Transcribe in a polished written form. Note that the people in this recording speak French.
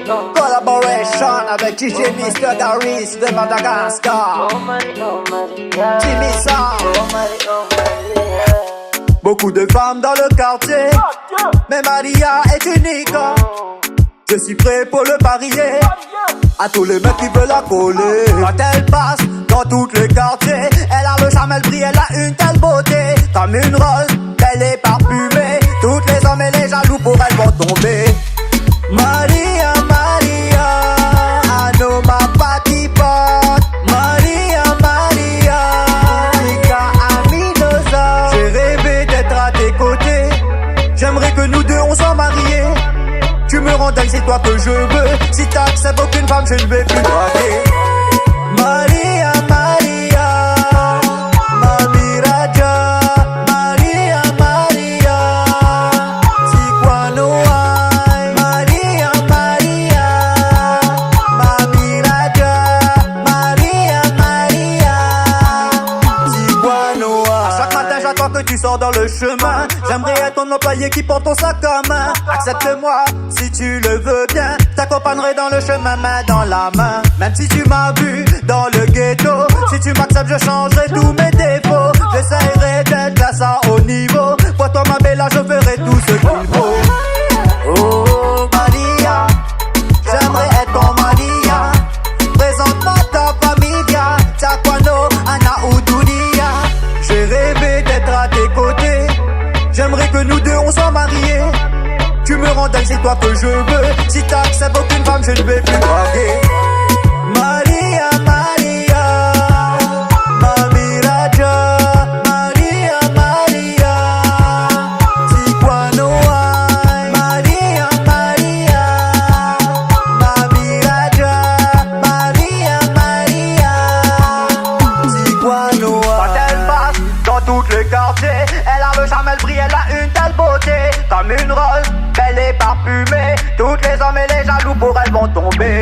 Collaboration avec DJ Mr. Garis de Madagascar. Jimmy Sam. Beaucoup de femmes dans le quartier, mais Maria est unique. Je suis prêt pour le parier à tous les mecs qui veulent la coller. Quand elle passe dans tous les quartiers, elle a le charme, elle brille, elle a une telle beauté. Comme une rose, elle est parfumée. Toutes les hommes et les jaloux pour elle vont tomber. Maria, Maria, I know my party pot. Maria, Maria, Nika Aminosa. J'ai rêvé d'être à tes côtés. J'aimerais que nous deux on soit mariés. Tu me rends dingue, c'est toi que je veux. Si t'acceptes aucune femme, je ne vais plus draguer. Maria, Maria, Mami Raja. Maria, Maria, Tikwanoai. Maria, Maria, Mami Raja. Maria, Maria, Tikwanoai. À chaque matin, j'attends que tu sors dans le chemin. J'aimerais être ton employé qui porte ton sac à main. Accepte-moi si tu le veux bien. T'accompagnerai dans le chemin main dans la main. Même si tu m'as vu dans le ghetto, si tu m'acceptes je changerai tous mes défauts. J'essaierai d'être là ça au niveau. Pour toi ma bella je ferai tout ce qu'il faut. Oh Maria, j'aimerais être ton Maria. Présente-moi ta familia. Takwano, Anna ou Dunia. J'ai rêvé d'être à tes côtés. J'aimerais que nous deux on soit mariés. Tu me rends dingue, c'est toi que je veux. Si t'acceptes aucune femme, je ne vais plus draguer. Maria, Maria, Mami Raja. Maria, Maria, Tikwanoai. Maria, Maria, Mami Raja. Maria, Maria, Tikwanoai. Quand elle passe dans tous les quartiers, elle a le charme, elle brille, elle a une telle beauté. Comme une rose, elle est parfumée. Toutes les hommes et les jaloux pour elle vont tomber.